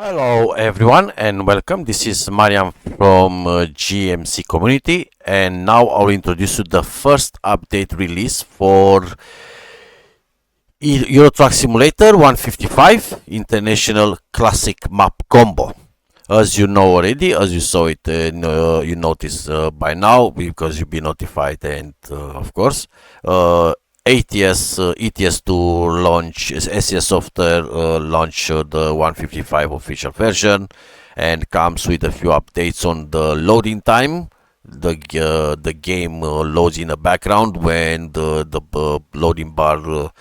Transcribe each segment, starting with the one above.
Hello everyone and welcome. This is Mariam from GMC Community, and now I'll introduce you the first update release for Euro Truck Simulator 155 International Classic Map Combo. As you know already, as you saw it, you noticed by now because you've been notified, and of course, ETS2 launch SES software launch the 155 official version, and comes with a few updates on the loading time. The game loads in the background when the loading bar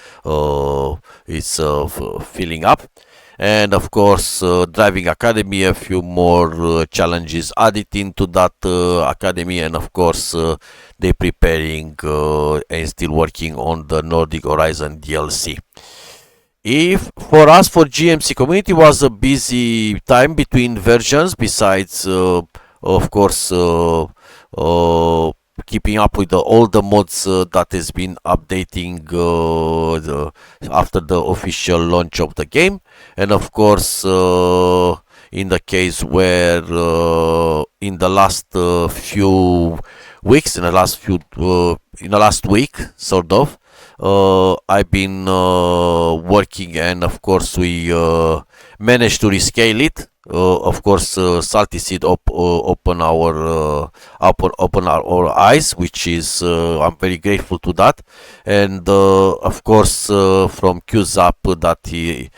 is filling up, and of course driving academy, a few more challenges added into that academy, and of course they preparing and still working on the Nordic Horizon DLC. If for us, for GMC Community, was a busy time between versions, besides of course keeping up with all the mods that has been updating after the official launch of the game, and of course in the case where in the last few weeks, in the last week, sort of, I've been working, and of course we managed to rescale it. Of course, Salty Seed open our eyes, which is I'm very grateful to that, and of course from QZap that he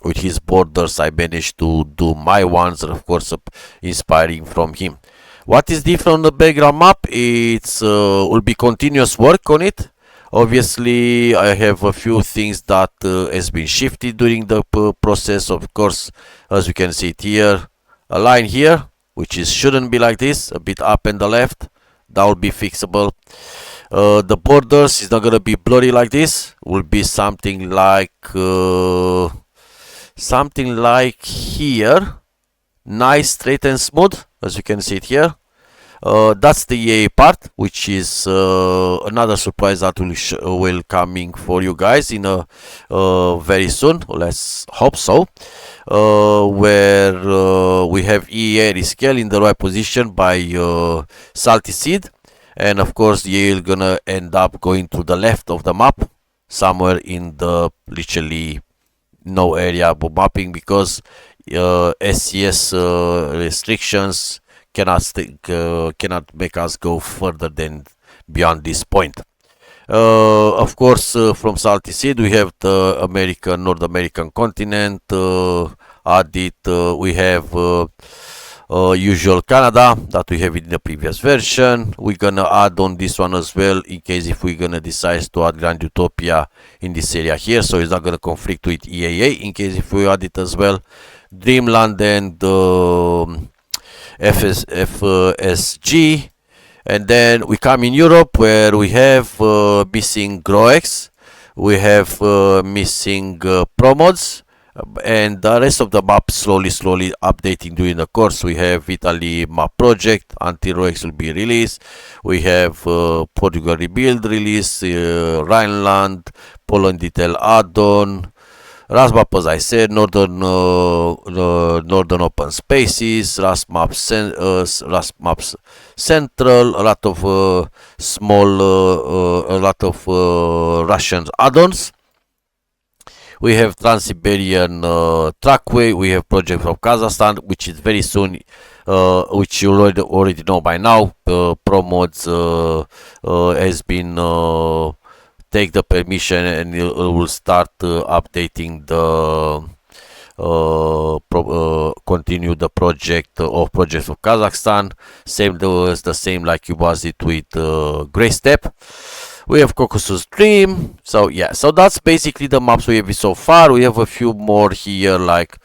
with his borders I managed to do my ones, and of course inspiring from him. What is different on the background map? It's will be continuous work on it. Obviously, I have a few things that has been shifted during the process. Of course, as you can see it here, a line here, which is shouldn't be like this, a bit up and the left. That will be fixable. The borders is not gonna be blurry like this. Will be something like here, nice, straight and smooth, as you can see it here. That's the EA part, which is another surprise that will coming for you guys in very soon. Let's hope so. Where we have EA rescale in the right position by Salty Seed, and of course EA is gonna end up going to the left of the map, somewhere in the literally no area of mapping, because SCS restrictions cannot make us go further than beyond this point. Of course, from Salty Seed we have the North American continent added. We have usual Canada that we have in the previous version. We're gonna add on this one as well, in case if we're gonna decide to add Grand Utopia in this area here, so it's not gonna conflict with EAA in case if we add it as well. Dreamland and FSG, and then we come in Europe, where we have missing Groex, we have missing Promods, and the rest of the map slowly updating during the course. We have Italy map project until Groex will be released. We have Portugal rebuild release, Rhineland, Poland detail add-on, RusMap, as I said, Northern Open Spaces, RusMap Central, a lot of Russian add-ons. We have Trans-Siberian Trackway. We have project from Kazakhstan, which is very soon, which you already know by now. Promods has been take the permission, and it will start updating the continue the projects of Kazakhstan. Same was the same like it was it with Grey Step. We have Caucasus Dream. So yeah, so that's basically the maps we have so far. We have a few more here, like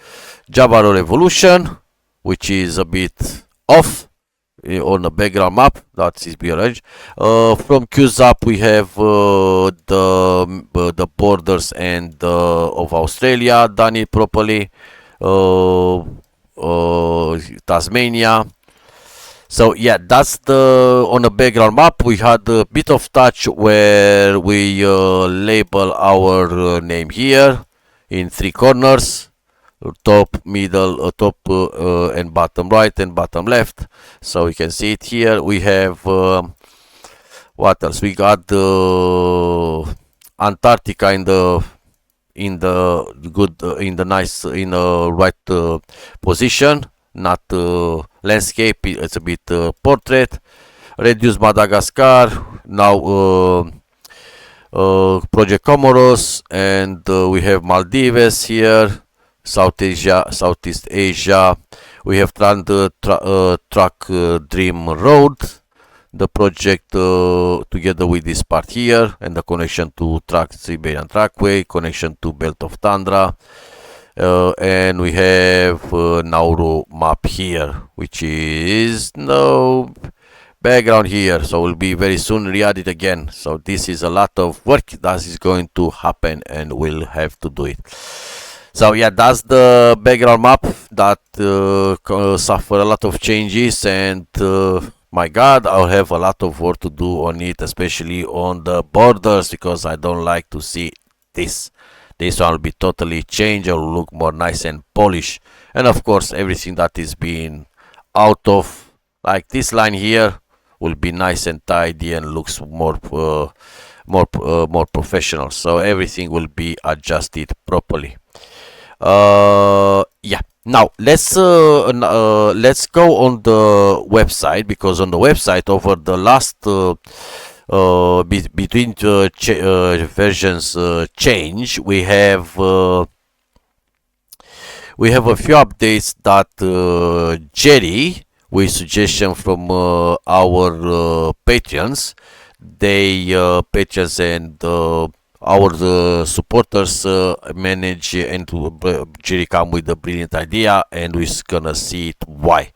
Java Revolution, which is a bit off on the background map. That is rearranged. From QZap we have the borders and of Australia done it properly. Tasmania. So yeah, that's the on the background map. We had a bit of touch where we label our name here. in three corners, top, middle, and bottom right and bottom left. So you can see it here. We have what else? We got the Antarctica in the good in the nice in the right position, not landscape. It's a bit portrait. Reduce Madagascar now. Project Comoros, and we have Maldives here, Southeast Asia. We have Truck Dream Road, the project together with this part here, and the connection to Trans-Siberian Trackway, connection to Belt of Tundra. And we have Nauru map here, which is no background here, so will be very soon re-added again. So this is a lot of work that is going to happen, and we'll have to do it. So yeah, that's the background map that suffer a lot of changes, and my god, I'll have a lot of work to do on it, especially on the borders, because I don't like to see this. This one will be totally changed. It will look more nice and polished, and of course everything that is being out of, like this line here, will be nice and tidy and looks more professional. So everything will be adjusted properly. Yeah. Now let's go on the website, because on the website over the last between versions change, we have a few updates that Jerry, with suggestion from our patrons, patrons and our supporters manage, and Jerry come with a brilliant idea, and we're gonna see it why.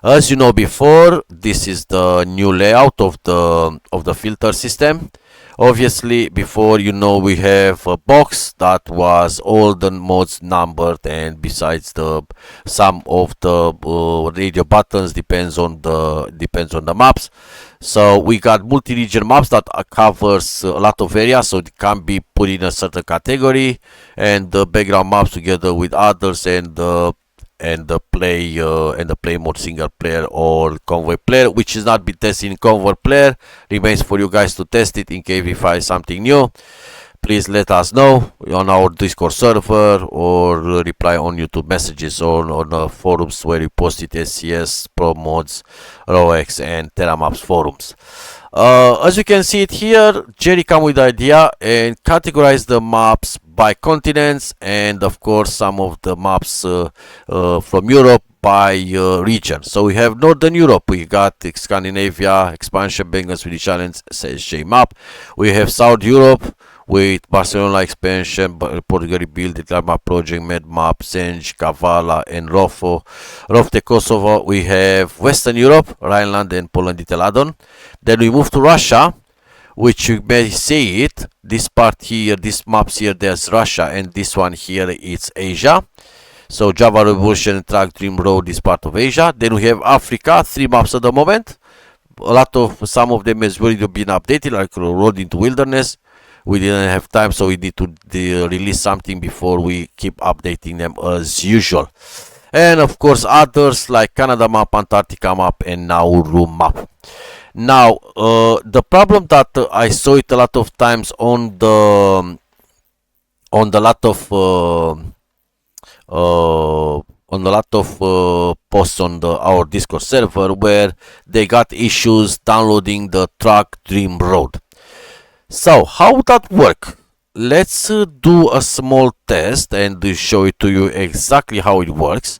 As you know before, this is the new layout of the filter system. Obviously, before, you know, we have a box that was all the modes numbered, and besides some of the radio buttons depends on the maps. So we got multi-region maps that covers a lot of areas, so it can be put in a certain category, and the background maps together with others, and the play mode single player or convoy player, which is not been tested in convoy player. Remains for you guys to test it. In case we find something new, please let us know on our Discord server, or reply on YouTube messages, or on the forums where we posted SCS, Pro Mods, ROX, and TerraMaps forums. As you can see it here, Jerry come with the idea and categorize the maps by continents, and of course some of the maps from Europe by region. So we have Northern Europe, we got Scandinavia, expansion, Bengal, Swedish Islands, SJ map. We have South Europe with Barcelona expansion, Portugal rebuild, the map project, Med map, Senj, Kavala, and Rofo. Rofte Kosovo. We have Western Europe, Rhineland and Poland detail add-on. Then we move to Russia, which you may see it. This part here, this maps here, there's Russia, and this one here, it's Asia. So Java Revolution, Track Dream Road is part of Asia. Then we have Africa, 3 maps at the moment. Some of them has already been updated, like Road into Wilderness. We didn't have time, so we need to release something before we keep updating them as usual. And of course others like Canada map, Antarctica map, and Nauru map. Now the problem that I saw it a lot of times on the posts on our Discord server, where they got issues downloading the Track Dream Road. So how would that work? Let's do a small test and show it to you exactly how it works,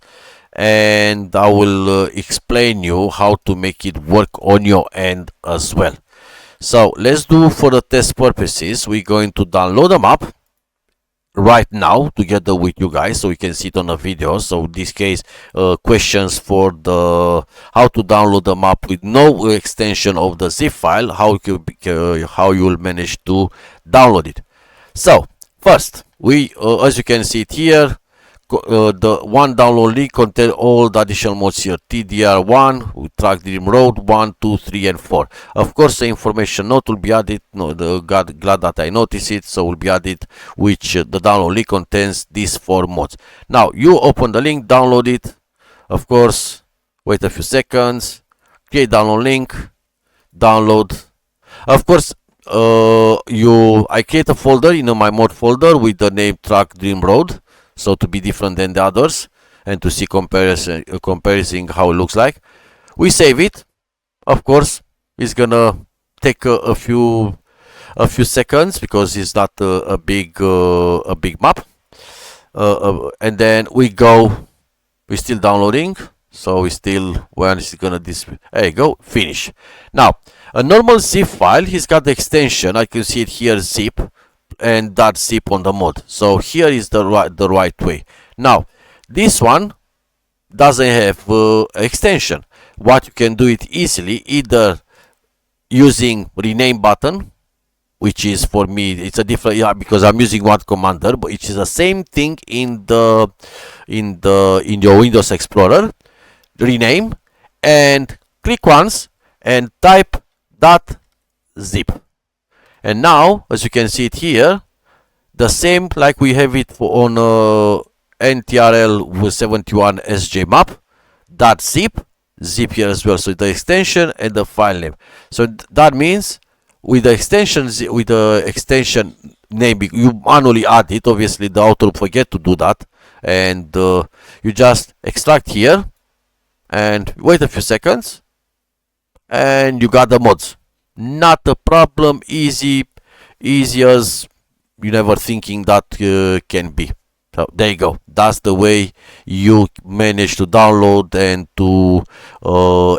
and I will explain you how to make it work on your end as well. So let's do, for the test purposes, we're going to download the map right now together with you guys, so you can see it on the video. So in this case, questions for the how to download the map with no extension of the zip file, how you will manage to download it. So first, we as you can see it here, the one download link contains all the additional mods here. TDR1 with track dream road 1, 2, 3 and 4. Of course the information note will be added. No, glad that I noticed it, so will be added, which the download link contains these 4 mods. Now you open the link, download it, of course, wait a few seconds, create download link, download. Of course I create a folder in my mod folder with the name track dream road, so to be different than the others and to see comparison how it looks like. We save it. Of course it's gonna take a few seconds because it's not a big map, and then we're still downloading, so we still, when it's gonna display, there you go, finish. Now a normal zip file, he's got the extension, I can see it here, zip and .zip on the mod. So here is the right way. Now this one doesn't have extension. What you can do it easily, either using rename button, which is, for me, it's a different, yeah, because I'm using one commander, but it is the same thing in your Windows Explorer. Rename and click once and type .zip. And now, as you can see it here, the same like we have it on NTRL with 71 SJ map, .zip, zip here as well. So the extension and the file name. So that means with the extension name, you manually add it. Obviously, the author will forget to do that, and you just extract here and wait a few seconds, and you got the mods. Not a problem, easy as you never thinking that can be. So there you go. That's the way you manage to download and to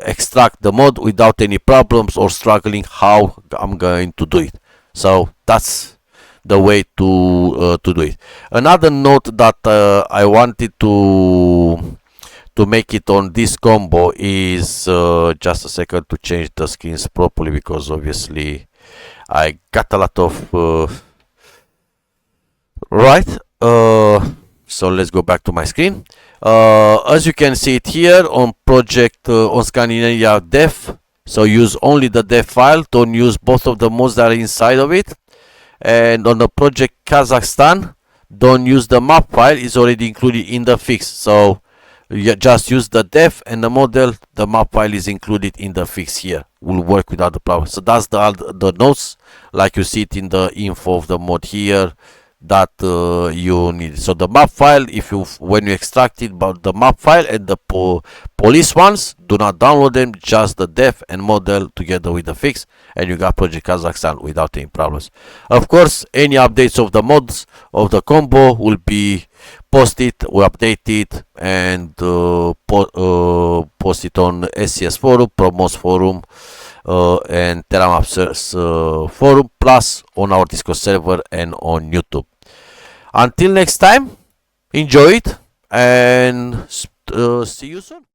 extract the mod without any problems or struggling how I'm going to do it. So that's the way to do it. Another note that I wanted to make it on this combo is just a second to change the screens properly, because obviously I got a lot of right. So let's go back to my screen. As you can see it here on project on Scandinavia def, so use only the def file, don't use both of the mods that are inside of it. And on the project Kazakhstan, don't use the map file, it's already included in the fix. So you just use the def and the model, the map file is included in the fix here, will work without the problem. So that's the notes like you see it in the info of the mod here that you need. So the map file, when you extract it, but the map file and the police ones, do not download them, just the def and model together with the fix, and you got project Kazakhstan without any problems. Of course, any updates of the mods of the combo will be posted, we update it, and post it on SCS forum, Promos forum, and TerraMaps forum, plus on our Discord server and on YouTube. Until next time, enjoy it and see you soon.